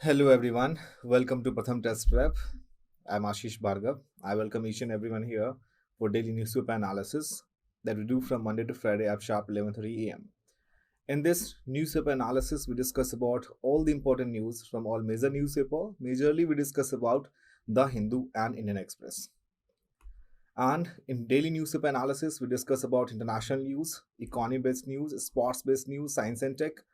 Hello everyone, welcome to PRATHAM Test Prep. I'm Ashish Bhargav. I welcome each and everyone here for daily newspaper analysis that we do from Monday to Friday at sharp 11:30 a.m. In this newspaper analysis, we discuss about all the important news from all major newspaper. Majorly, we discuss about The Hindu and Indian Express. And in daily newspaper analysis, we discuss about international news, economy-based news, sports-based news, science and tech,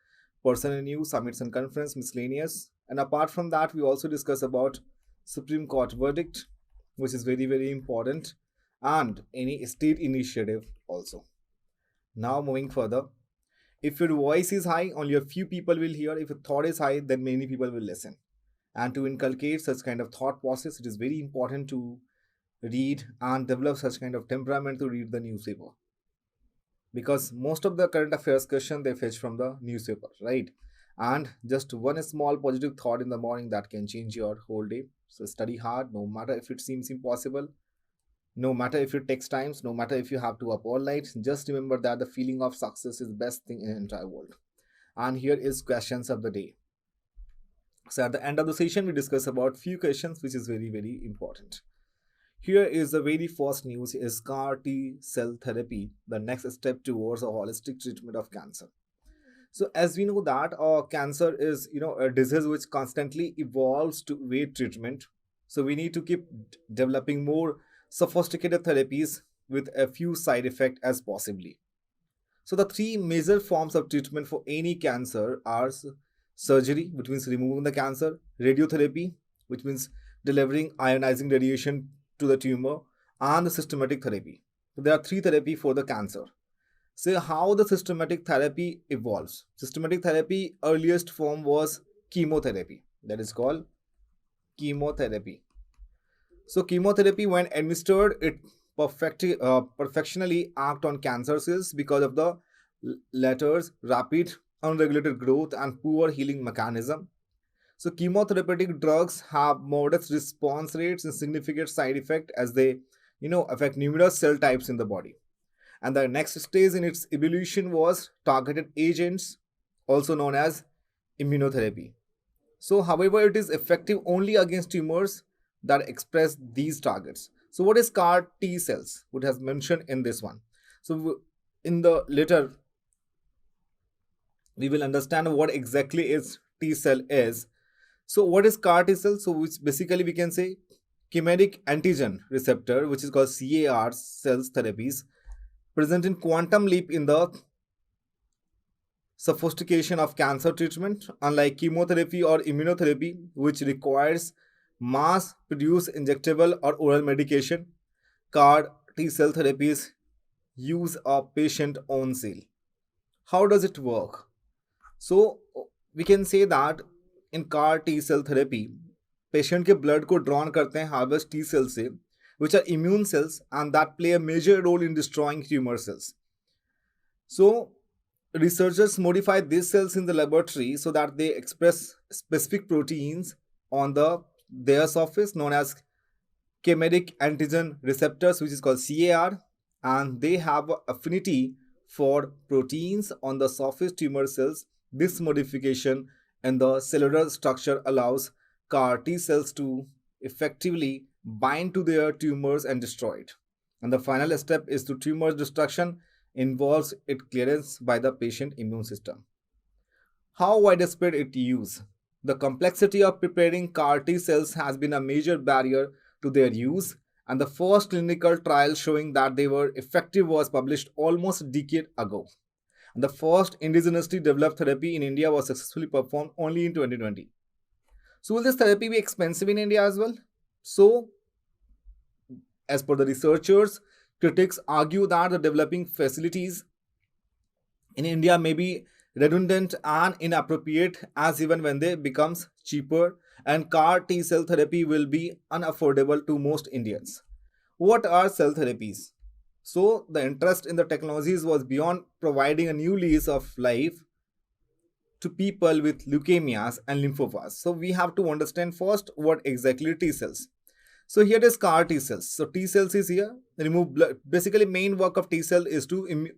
personal news, summits and conference, miscellaneous. And apart from that, we also discuss about Supreme Court verdict, which is very, very important, and any state initiative also. Now moving further, if your voice is high, only a few people will hear. If your thought is high, then many people will listen. And to inculcate such kind of thought process, it is very important to read and develop such kind of temperament to read the newspaper, because most of the current affairs question they fetch from the newspaper, right? And just one small positive thought in the morning that can change your whole day. So study hard, no matter if it seems impossible, no matter if it takes times, no matter if you have to up all night. Just remember that the feeling of success is the best thing in the entire world. And here is questions of the day. So at the end of the session we discuss about few questions which is very, very important. Here is the very first news: is CAR T cell therapy the next step towards a holistic treatment of cancer? So as we know that cancer is a disease which constantly evolves to await treatment. So we need to keep developing more sophisticated therapies with a few side effects as possibly. So the three major forms of treatment for any cancer are surgery, which means removing the cancer; radiotherapy, which means delivering ionizing radiation to the tumor; and the systematic therapy. So there are three therapy for the cancer. So how the systematic therapy evolves. Systematic therapy earliest form was chemotherapy. That is called chemotherapy. So chemotherapy, when administered, it perfectionally act on cancer cells because of the latter's rapid unregulated growth and poor healing mechanism. So chemotherapeutic drugs have modest response rates and significant side effect as they affect numerous cell types in the body. And the next stage in its evolution was targeted agents, also known as immunotherapy. So however, it is effective only against tumors that express these targets. So what is CAR T cells? What has mentioned in this one. So in the later we will understand what exactly is T cell is. So what is CAR T cell? So which basically we can say chimeric antigen receptor, which is called CAR cells therapies, present in quantum leap in the sophistication of cancer treatment. Unlike chemotherapy or immunotherapy, which requires mass produced injectable or oral medication, CAR T cell therapies use a patient own cell. How does it work? So we can say that in CAR T cell therapy, patient के blood को drawn करते हैं harvest T cell से, which are immune cells and that play a major role in destroying tumor cells. So researchers modify these cells in the laboratory so that they express specific proteins on their surface known as chimeric antigen receptors, which is called CAR, and they have affinity for proteins on the surface tumor cells. This modification in the cellular structure allows CAR T cells to effectively bind to their tumors and destroy it. And the final step is to tumor destruction involves its clearance by the patient immune system. How widespread its use? The complexity of preparing CAR T cells has been a major barrier to their use, and the first clinical trial showing that they were effective was published almost a decade ago. And the first indigenously developed therapy in India was successfully performed only in 2020. So will this therapy be expensive in India as well? So as per the researchers, critics argue that the developing facilities in India may be redundant and inappropriate, as even when they becomes cheaper, and CAR T cell therapy will be unaffordable to most Indians. What are cell therapies? So the interest in the technologies was beyond providing a new lease of life to people with leukemias and lymphomas. So we have to understand first what exactly T cells. So here is CAR T cells. So T cells is here. Remove blood. Basically, main work of T cell is to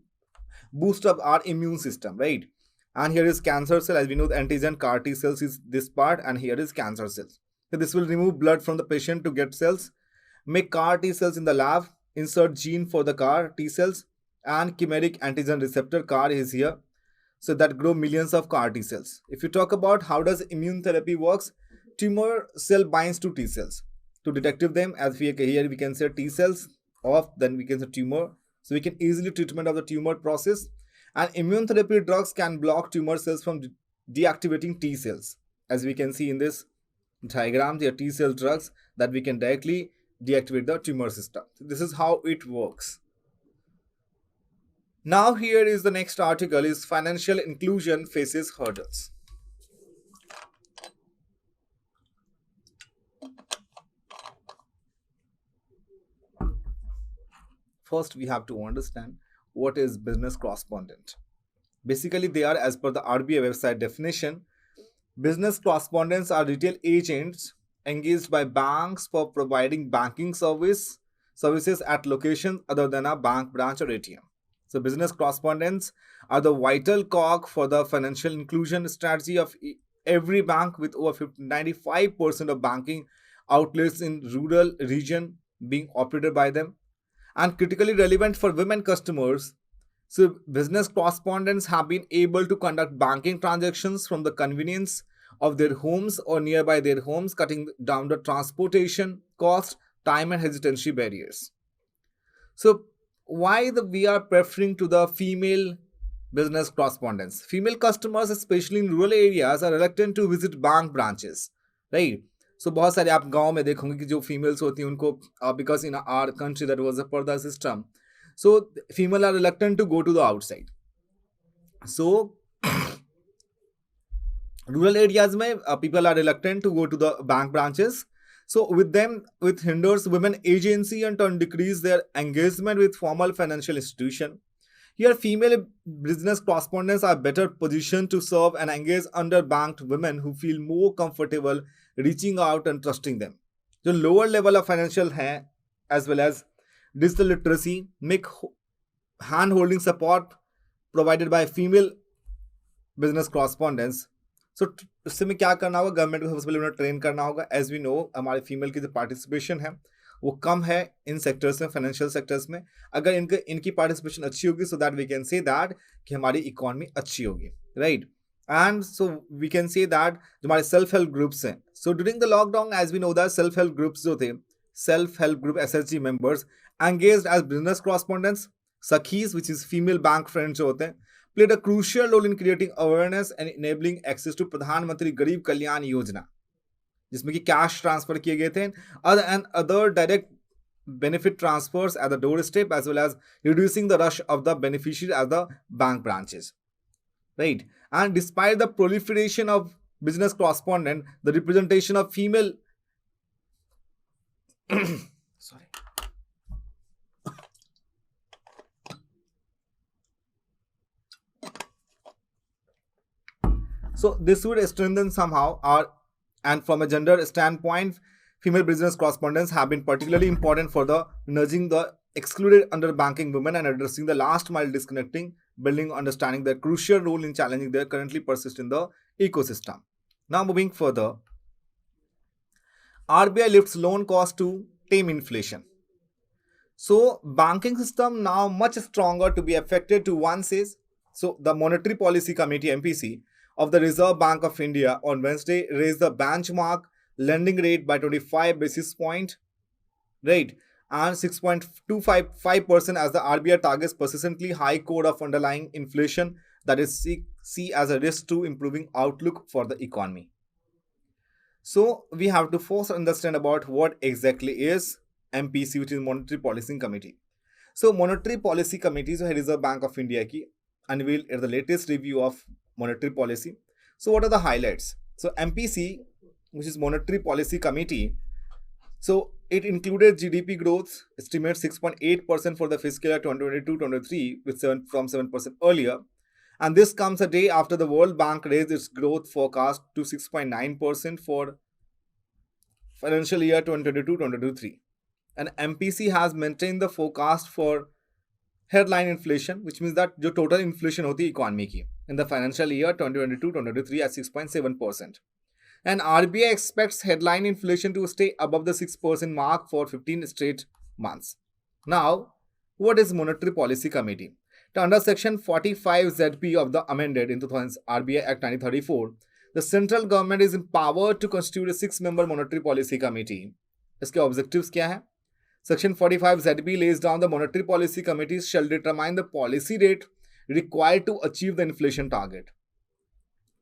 boost up our immune system, right? And here is cancer cell. As we know, the antigen CAR T cells is this part, and here is cancer cells. So this will remove blood from the patient to get cells, make CAR T cells in the lab, insert gene for the CAR T cells, and chimeric antigen receptor CAR is here. So that grow millions of CAR T cells. If you talk about how does immune therapy works, tumor cell binds to T cells. To detect them, as we here we can say T cells off, then we can say tumor. So we can easily treatment of the tumor process. And immune therapy drugs can block tumor cells from deactivating T cells. As we can see in this diagram, there are T cell drugs that we can directly deactivate the tumor system. So this is how it works. Now here is the next article is financial inclusion faces hurdles. First, we have to understand what is business correspondent. Basically, they are, as per the RBI website definition, business correspondents are retail agents engaged by banks for providing banking services at locations other than a bank branch or ATM. So business correspondents are the vital cog for the financial inclusion strategy of every bank, with over 95% of banking outlets in rural region being operated by them, and critically relevant for women customers. So business correspondents have been able to conduct banking transactions from the convenience of their homes or nearby their homes, cutting down the transportation cost, time and hesitancy barriers. So why we are preferring to the female business correspondents? Female customers, especially in rural areas, are reluctant to visit bank branches, right? So बहुत सारे आप गांव में देखोगे कि जो females होती हैं उनको because in our country that was a पर्दा system, so female are reluctant to go to the outside. So rural areas mein people are reluctant to go to the bank branches. So with them, with hinders women agency and turn decrease their engagement with formal financial institution. Here, female business correspondents are better positioned to serve and engage underbanked women who feel more comfortable reaching out and trusting them. The lower level of financial as well as digital literacy make hand-holding support provided by female business correspondents. सो इससे में क्या करना होगा, government को सबसे पहले उन्हें train करना होगा. एज वी नो हमारे फीमेल की जो पार्टिसिपेशन है वो कम है इन सेक्टर्स में, फाइनेंशियल सेक्टर्स में. अगर इनकी पार्टिसिपेशन अच्छी होगी so that we can say that कि हमारी इकोनॉमी अच्छी होगी, right. And so we can say that जो हमारे सेल्फ हेल्प ग्रुप्स हैं, so during the lockdown as we know that self help groups जो थे, self help group SHG members engaged as business correspondents, सखीज which is female bank friends जो होते हैं, played a crucial role in creating awareness and enabling access to प्रधानमंत्री गरीब कल्याण योजना, जिसमें कि कैश ट्रांसफर किए गए थे and other direct benefit transfers at the doorstep, as well as reducing the rush of the beneficiaries at the bank branches, right. And despite the proliferation of business correspondent, the representation of female sorry. So this would strengthen somehow and from a gender standpoint, female business correspondents have been particularly important for the nudging the excluded underbanking women and addressing the last mile disconnecting, building understanding their crucial role in challenging their currently persist in the ecosystem. Now moving further, RBI lifts loan cost to tame inflation. So banking system now much stronger to be affected to one says. So the Monetary Policy Committee MPC of the Reserve Bank of India on Wednesday raised the benchmark lending rate by 25 basis points, right, and 6.255% as the RBI targets persistently high code of underlying inflation that is see as a risk to improving outlook for the economy. So we have to first understand about what exactly is MPC, which is Monetary Policy Committee. So Monetary Policy Committee जो है Reserve Bank of India की unveiled at the latest review of monetary policy. So what are the highlights? So MPC, which is Monetary Policy Committee, so it included GDP growth estimate 6.8% for the fiscal year 2022-23 with from 7% earlier, and this comes a day after the World Bank raised its growth forecast to 6.9% for financial year 2022-23, and MPC has maintained the forecast for headline inflation, which means that जो total inflation होती है economy की, in the financial year 2022-2023 at 6.7%. And RBI expects headline inflation to stay above the 6% mark for 15 straight months. Now, what is Monetary Policy Committee? Under Section 45ZP of the amended in 2000 RBI Act 1934, the central government is empowered to constitute a 6-member Monetary Policy Committee. इसके objectives क्या है? Section 45ZB lays down the Monetary Policy Committees shall determine the policy rate required to achieve the inflation target.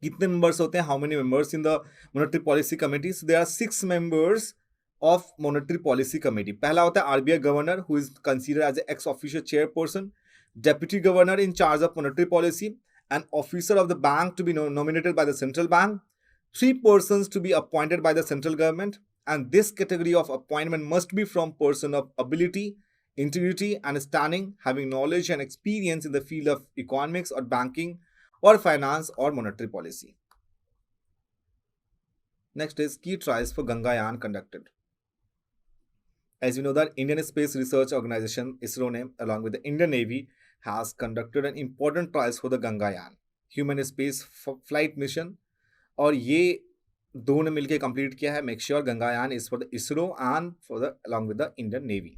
कितने members होते हैं? How many members in the Monetary Policy Committees? There are 6 members of Monetary Policy Committee. पहला होता है RBI Governor, who is considered as an ex-officio chairperson, Deputy Governor in charge of monetary policy, an officer of the bank to be nominated by the central bank, 3 persons to be appointed by the central government, and this category of appointment must be from person of ability, integrity and standing, having knowledge and experience in the field of economics or banking or finance or monetary policy. Next is key trials for Gaganyaan conducted. As you know that Indian Space Research Organization ISRO ने along with the Indian Navy has conducted an important trials for the Gaganyaan human space flight mission, और ये दो ने मिलकर complete किया है. Make sure Gaganyaan is for the ISRO and for the along with the Indian navy.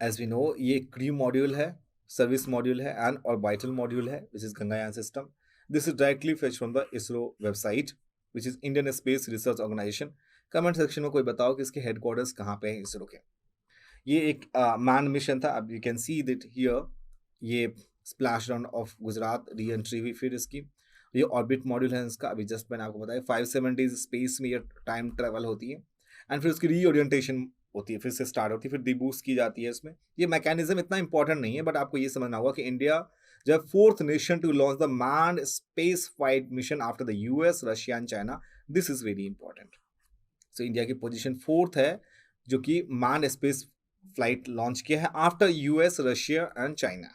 As we know ये crew module है, service module है एंड ऑर्बिटल मॉड्यूल है which is Gaganyaan system. This is directly fetch from the ISRO website which is Indian Space Research Organisation. Comment section में कोई बताओ कि इसके headquarters कहाँ पे हैं इसरो के. ये एक मैन मिशन था. अब you can see that here ये splash down off Gujarat reentry हुई. फिर इसकी ये ऑर्बिट मॉड्यूल है इसका. अभी जस्ट मैंने आपको बताया 5-7 डेज स्पेस में ये टाइम ट्रेवल होती है एंड फिर उसकी रीओरिएंटेशन होती है, फिर से स्टार्ट होती है, फिर डिबूस्ट की जाती है. इसमें ये मैकेनिज्म इतना इंपॉर्टेंट नहीं है बट आपको ये समझना होगा कि इंडिया जब 4th nation to launch the manned space flight mission after the US, Russia and China. This is very important. So India की पोजीशन 4th है जो कि मैन्ड स्पेस फ्लाइट लॉन्च किया है after US, Russia and China.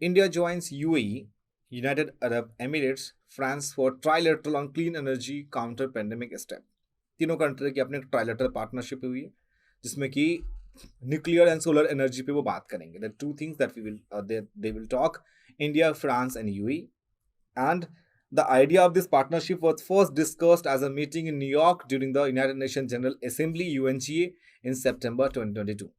India joins UAE, United Arab Emirates, France for trilateral on clean energy counter pandemic step. तीनों country की अपने trilateral partnership हुई है जिसमें कि न्यूक्लियर एंड सोलर एनर्जी पे वो बात करेंगे. The 2 things that they will talk, India, France and UAE. And the idea of this partnership was first discussed as a meeting in New York during the United Nations General Assembly UNGA in September 2022.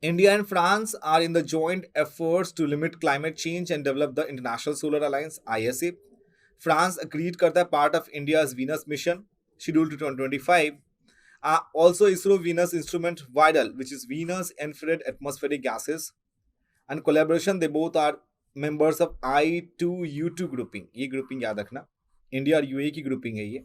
India and France are in the joint efforts to limit climate change and develop the International Solar Alliance ISA. France agreed करता है part of India's Venus mission scheduled to 2025. Also ISRO Venus instrument VIDAL, which is Venus Infrared Atmospheric Gases, and collaboration. They both are members of I2U2 grouping. ये grouping याद रखना, India और UAE की grouping है ये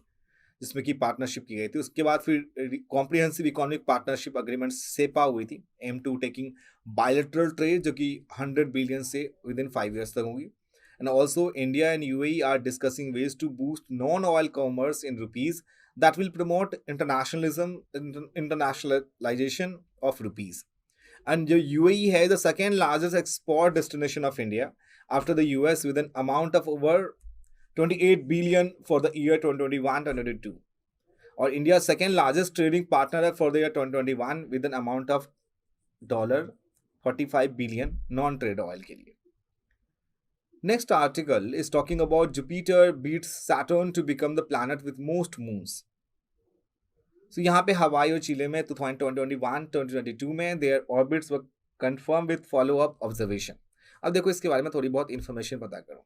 जिसमें कि partnership की गई थी. उसके बाद फिर comprehensive economic partnership agreement CEPA हुई थी. Aim to taking bilateral trade जो कि 100 बिलियन से विद इन 5 years तक होगी. And also India and UAE are discussing ways to boost non oil commerce in rupees that will promote internationalisation of rupees. And जो UAE है the second largest export destination of India after the US with an amount of over 28 billion for the year 2021-2022. और India second largest trading partner है for the year 2021 with an amount of $45 billion non trade oil के लिए. Next article is talking about Jupiter beats Saturn to become the planet with most moons. So यहाँ पे Hawaii और Chile में 2021-2022 में their orbits were confirmed with follow up observation. अब देखो इसके बारे में थोड़ी बहुत इंफॉर्मेशन पता करो.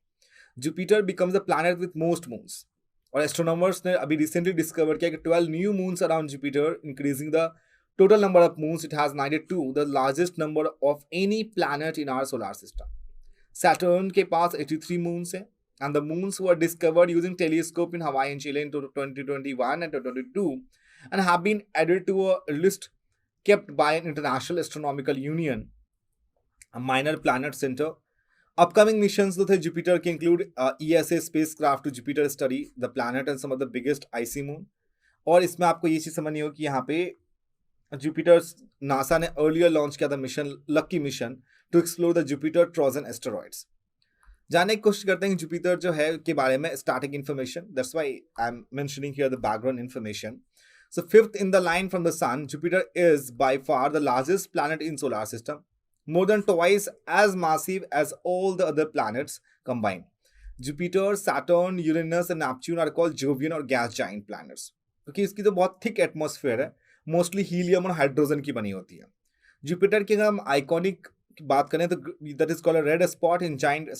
Jupiter becomes the planet with most moons. और एस्ट्रोनॉमर्स ने अभी रिसेंटली डिस्कवर किया कि 12 new moons around Jupiter, increasing the total number of moons. It has 92, the largest number of any planet in our solar system. Saturn के पास 83 moons हैं and the moons were discovered using telescope in Hawaii and Chile in 2021 and 2022 and have been added to a list kept by an international astronomical union, a minor planet center. Upcoming missions to Jupiter can include ESA spacecraft to Jupiter study the planet and some of the biggest icy moon. और इसमें आपको ये चीज़ समझनी होगी कि यहाँ पे Jupiter NASA ने अर्लियर लॉन्च किया था mission, lucky mission, to explore the Jupiter Trojan asteroids. जानने की कोशिश करते हैं कि जुपिटर जो है के बारे में starting information. That's why I am mentioning here the background information. So fifth in the line from the sun, Jupiter is by far the largest planet in solar system, more than twice as massive as all the other planets combined. Jupiter, Saturn, Uranus and Neptune are called Jovian or gas giant planets, क्योंकि इसकी तो बहुत thick atmosphere है, mostly helium और hydrogen की बनी होती है. जुपिटर की अगर हम आइकॉनिक की बात करें तो that is called a red spot in giant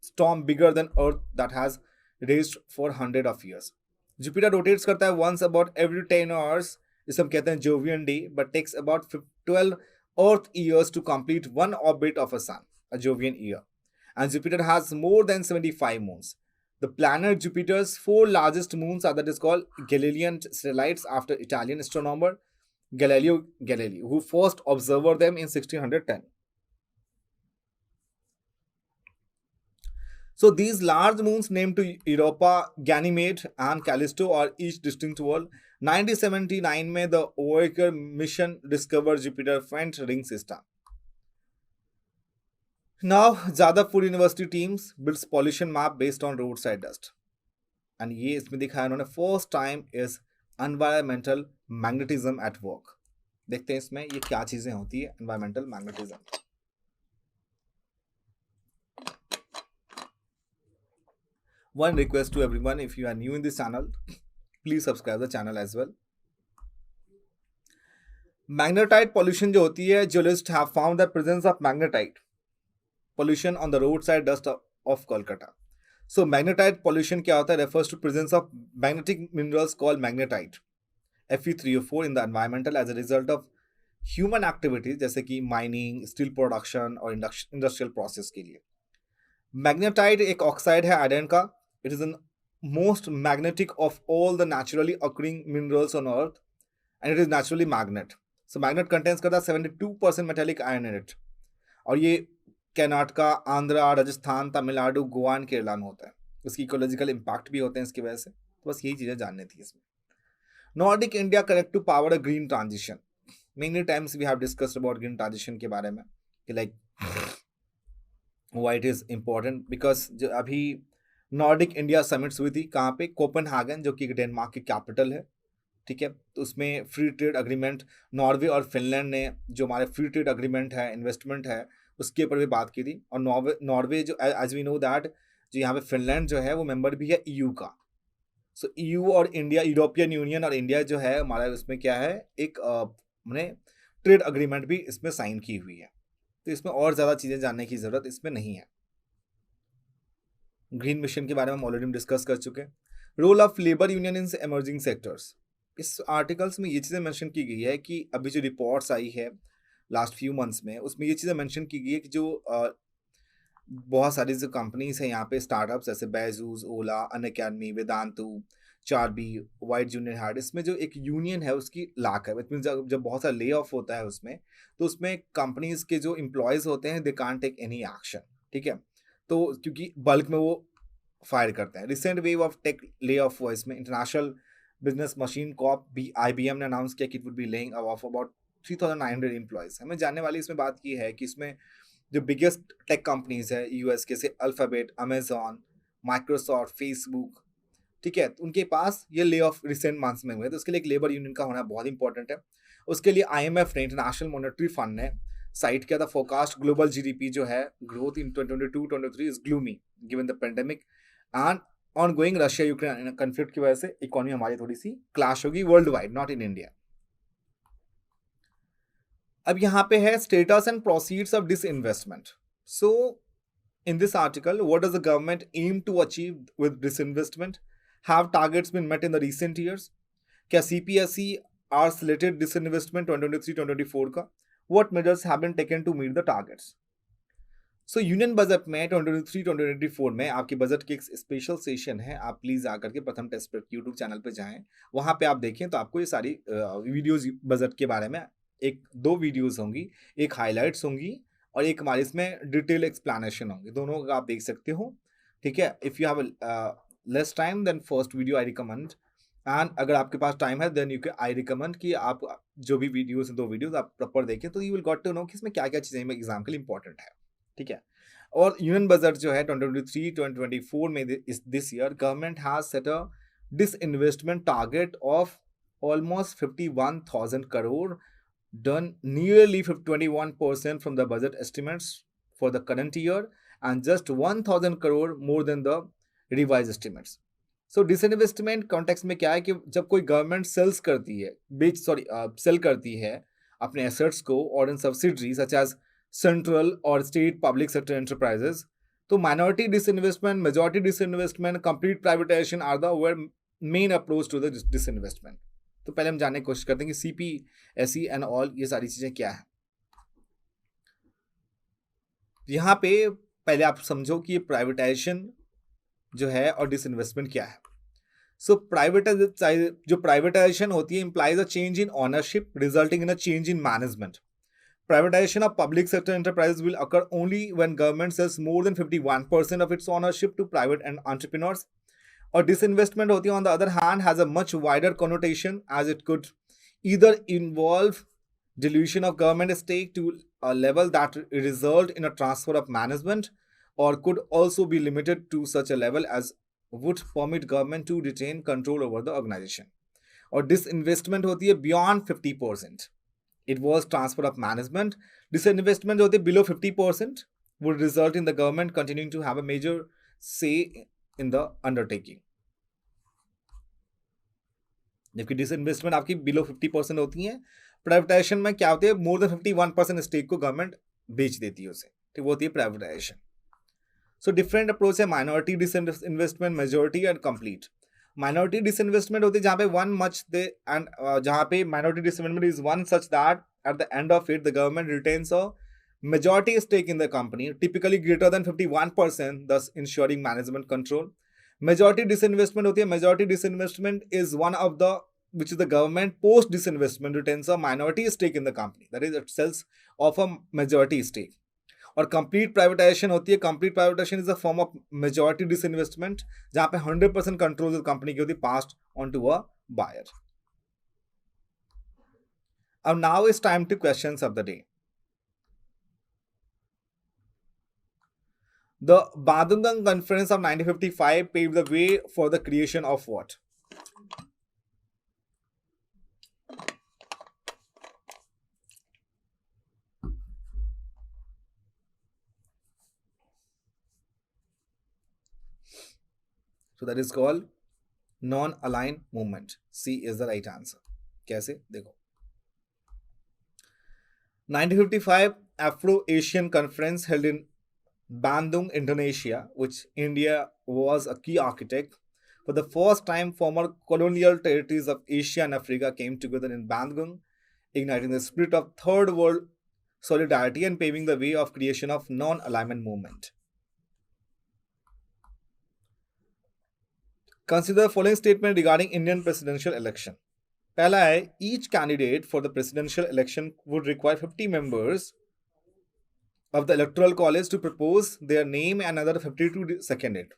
storm bigger than earth that has raised for 100 years. Jupiter rotates करता है once about every 10 hours, जिसे हम कहते हैं Jovian day, but takes about 12 earth years to complete one orbit of a sun, a Jovian year. And Jupiter has more than 75 moons. The planet Jupiter's four largest moons are that is called Galilean satellites after Italian astronomer Galileo Galilei, who first observed them in 1610. So these large moons named to Europa, Ganymede and Callisto are each distinct world. 1979 में the Voyager mission discovered Jupiter faint ring system. Now, Jadavpur University teams builds pollution map based on roadside dust. And ये इसमें दिखाया उन्होंने first time is environmental magnetism at work. देखते हैं इसमें ये क्या चीजें होती है environmental magnetism. One request to everyone, if you are new in this channel, please subscribe the channel as well. Magnetite pollution जो होती है, geologists have found the presence of magnetite pollution on the roadside dust of Kolkata. So magnetite pollution क्या होता है? Refers to presence of magnetic minerals called magnetite, Fe3O4 in the environmental as a result of human activities जैसे कि mining, steel production और industrial process के लिए. Magnetite एक oxide है आयरन का. It is the most magnetic of all the naturally occurring minerals on earth and it is naturally magnet. So magnet contains करता है 72% metallic iron in it. और ये कर्नाटका, आंध्रा, राजस्थान, तमिलनाडु, गोवा एंड केरला में होता है. उसकी इकोलॉजिकल इम्पैक्ट भी होते हैं इसकी वजह से. तो बस यही चीज़ें जाननी थी इसमें. Nordic India connect to power a green transition. Many times we have discussed about green transition के बारे में कि like why it is important because जो अभी नॉर्डिक इंडिया समिट्स हुई थी कहाँ पे? कोपेनहेगन, जो कि डेनमार्क की कैपिटल है. ठीक है, तो उसमें फ्री ट्रेड अग्रीमेंट नॉर्वे और फिनलैंड ने जो हमारे फ्री ट्रेड अग्रीमेंट है, इन्वेस्टमेंट है, उसके ऊपर भी बात की थी. और नॉर्वे जो एज वी नो दैट जो यहाँ पे फिनलैंड जो है वो मेंबर भी है ईयू का. सो ईयू और इंडिया, यूरोपियन यूनियन और इंडिया जो है हमारा उसमें क्या है, एक हमने ट्रेड अग्रीमेंट भी इसमें साइन की हुई है. तो इसमें और ज़्यादा चीज़ें जानने की ज़रूरत इसमें नहीं है. ग्रीन मिशन के बारे में हम ऑलरेडी डिस्कस कर चुके हैं. Role of labour union in emerging sectors. इस आर्टिकल्स में ये चीज़ें मेंशन की गई है कि अभी जो रिपोर्ट्स आई है लास्ट फ्यू मंथ्स में, उसमें ये चीज़ें मेंशन की गई है कि जो बहुत सारी जो कंपनीज हैं यहाँ पे, स्टार्टअप्स जैसे बैजूस, ओला, अनअकैडमी, वेदांतु, चारबी, वाइट जूनियर हार्ड, इसमें जो एक यूनियन है उसकी लाक है. इट मीन जब बहुत सारा ले ऑफ होता है उसमें, तो उसमें कंपनीज के जो एम्प्लॉयज़ होते हैं they can't take any action. ठीक है, तो क्योंकि बल्क में वो फायर करते हैं. Recent wave of tech lay off हुआ इसमें. International business machine corp IBM ने अनाउंस किया कि it would be laying off about 3,900 employees. हमें जानने वाली इसमें बात की है कि इसमें जो बिगेस्ट टेक कंपनीज है यूएस के, से अल्फ़ाबेट, अमेजॉन, माइक्रोसॉफ्ट, फेसबुक, ठीक है, उनके पास ये ले ऑफ रिसेंट मंथ्स में हुए. तो उसके लिए एक लेबर यूनियन का होना बहुत इंपॉर्टेंट है. उसके लिए IMF ने, इंटरनेशनल मॉनेटरी फंड ने साइट किया था फोरकास्ट ग्लोबल GDP जो है growth in 2022-23 is gloomy given the pandemic and on going Russia Ukraine conflict की वजह से इकोनॉमी हमारी थोड़ी सी क्लैश होगी world wide, not in India. अब यहाँ पे है status and proceeds of disinvestment. So in this article, what does the government aim to achieve with disinvestment? Have targets been met in the recent years? क्या CPSE are slated disinvestment 2023-2024 का? What measures have been taken to meet the targets? So union budget में 2023-2024 में आपके budget की एक special session है. आप please आकर के प्रथम टेस्ट प्रेप यूट्यूब चैनल पे जाएं, वहाँ पे आप देखें तो आपको ये सारी वीडियोज़ बजट के बारे में, एक 2 वीडियोज़ होंगी, एक हाईलाइट्स होंगी और एक हमारी इसमें डिटेल एक्सप्लेनेशन होंगी. दोनों का आप देख सकते हो. ठीक है, if you have less time then first video I recommend, and अगर आपके पास टाइम है देन आई रिकमेंड कि आप जो भी वीडियोज़ 2 वीडियोज़ आप प्रॉपर देखें, तो you will got to know कि इसमें क्या क्या चीज़ें एग्जाम के लिए इंपॉर्टेंट है. ठीक है, और यूनियन बजट जो है 2023-2024 में this year government has set a disinvestment target of almost 51,000 crore, done nearly 21% from the budget estimates for the current year, and just 1,000 crore more than the revised estimates. So disinvestment context में क्या है कि जब कोई government cell करती है अपने assets को और इन सब्सिडरी सच एज सेंट्रल और स्टेट पब्लिक सेक्टर एंटरप्राइजेस, तो minority disinvestment, majority disinvestment, complete privatisation are the main approach to the disinvestment. तो पहले हम जानने की कोशिश करते हैं कि सीपीएसई एंड ऑल ये सारी चीजें क्या है. यहाँ पे पहले आप समझो कि प्राइवेटाइजेशन जो है और डिसइन्वेस्टमेंट क्या है. सो प्राइवेटाइजेशन होती है implies a change in ownership resulting in a change in management. Privatization of public sector enterprises will occur only when government sells more than 51% of its ownership to private and entrepreneurs. Or disinvestment होती है on the other hand has a much wider connotation as it could either involve dilution of government stake to a level that result in a transfer of management, or could also be limited to such a level as would permit government to retain control over the organization. Or disinvestment होती है beyond 50%. It was transfer of management. Disinvestment होते below 50% would result in the government continuing to have a major say in the undertaking. जबकि disinvestment आपकी below 50% होती है. Privatisation में क्या होती है, मोर देन 51% स्टेक को गवर्नमेंट बेच देती है उसे, तो वो होती है प्राइवेटाइजेशन. सो डिफरेंट अप्रोच है minority disinvestment, majority and complete. Minority disinvestment होती है जहां पे वन मच दे एंड जहां पे minority disinvestment is one such that at the end of it the government retains a majority stake in the company, typically greater than 51%, thus ensuring management control. Majority disinvestment होती है. Majority disinvestment is one of the which is the government post disinvestment retains a minority stake in the company, that is it sells off a majority stake. और complete privatization होती है. Complete privatization is a form of majority disinvestment जहाँ पे 100% control of the company की होती है passed on to a buyer. Now it's time to questions of the day. The Bandung Conference of 1955 paved the way for the creation of what? So that is called non-aligned movement. C is the right answer. कैसे? देखो. 1955 Afro-Asian Conference held in Bandung, Indonesia, which India was a key architect. For the first time, former colonial territories of Asia and Africa came together in Bandung, igniting the spirit of third world solidarity and paving the way of creation of non-alignment movement. Consider the following statement regarding Indian presidential election. पहला है, each candidate for the presidential election would require 50 members of the electoral college to propose their name and another 52 seconded.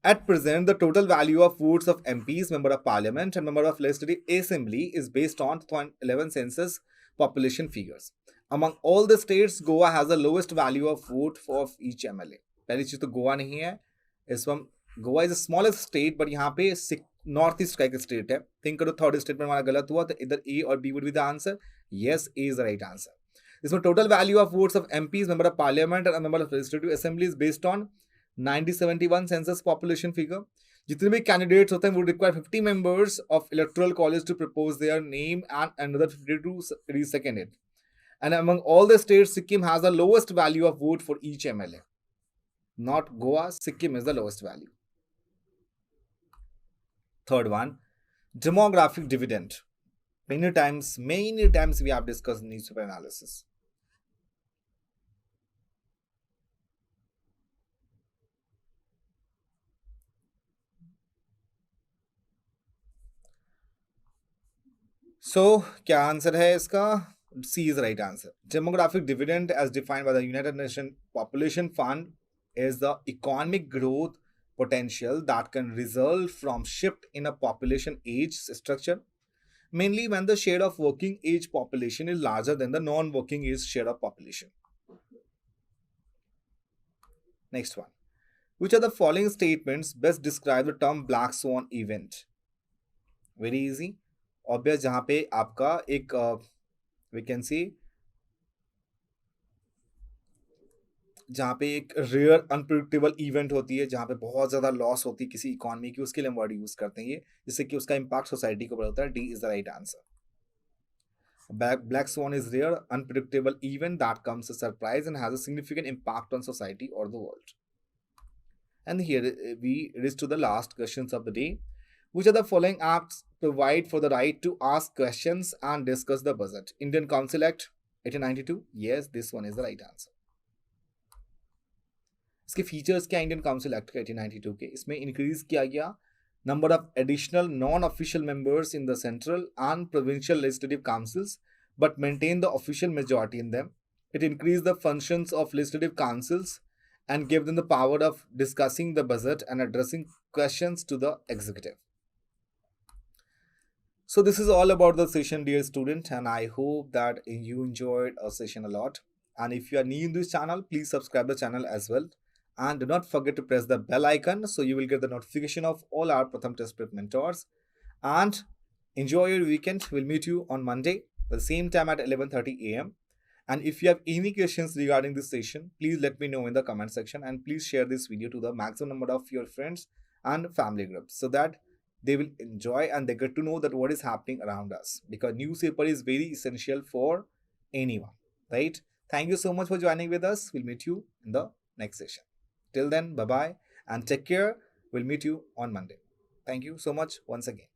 At present, the total value of votes of MPs, Member of Parliament and Member of Legislative Assembly is based on 2011 census population figures. Among all the states, Goa has the lowest value of vote for each MLA. पहली चीज तो गोवा नहीं है. इस वक्त Goa is the smallest state, but यहाँ पे north east का एक स्टेट है. थिंक करो थर्ड स्टेट में हमारा गलत हुआ तो इधर ए और B would be the answer. Yes, A is the right answer. इसमें total value of votes of MPs, member of parliament और member of legislative assembly is based on 1971 census population figure. जितने भी candidates होते हैं would require 50 members of electoral college to propose their name and another 52 seconded. And among all the states, Sikkim has the lowest value of vote for each MLA. Not Goa, Sikkim is the lowest value. Third one, demographic dividend. Many times we have discussed newspaper analysis. So, क्या answer है इसका? C is the right answer. Demographic dividend, as defined by the United Nations Population Fund, is the economic growth potential that can result from shift in a population age structure, mainly when the share of working age population is larger than the non-working age share of population. Next one. Which of the following statements best describe the term black swan event? Very easy. Obvious जहाँ पे आपका एक vacancy, जहाँ पे एक rare unpredictable event होती है, जहाँ पे बहुत ज़्यादा लॉस होती है किसी इकोनॉमी की, उसके लिए हम वर्ड यूज़ करते हैं ये, जिससे कि उसका इम्पैक्ट सोसाइटी को बढ़ता है. D is the right answer. Black swan is rare, unpredictable event that comes as a surprise and has a significant impact on society or the world. And here we reach to the last questions of the day. Which of the following acts provide for the right to ask questions and discuss the budget? Indian Council Act 1892? Yes, this one is the right answer. इसके features क्या, Indian council act के 1892 के, इसमें increase किया गया number of additional non official members in the central and provincial legislative councils but maintain the official majority in them. It increased the functions of legislative councils and gave them the power of discussing the budget and addressing questions to the executive. So this is all about the session, dear student, and I hope that you enjoyed our session a lot. And if you are new in this channel, please subscribe the channel as well. And do not forget to press the bell icon so you will get the notification of all our Pratham Test Prep mentors. And enjoy your weekend. We'll meet you on Monday at the same time at 11:30 a.m. And if you have any questions regarding this session, please let me know in the comment section, and please share this video to the maximum number of your friends and family groups so that they will enjoy and they get to know that what is happening around us, because newspaper is very essential for anyone, right? Thank you so much for joining with us. We'll meet you in the next session. Till then, bye bye and take care. We'll meet you on Monday. Thank you so much once again.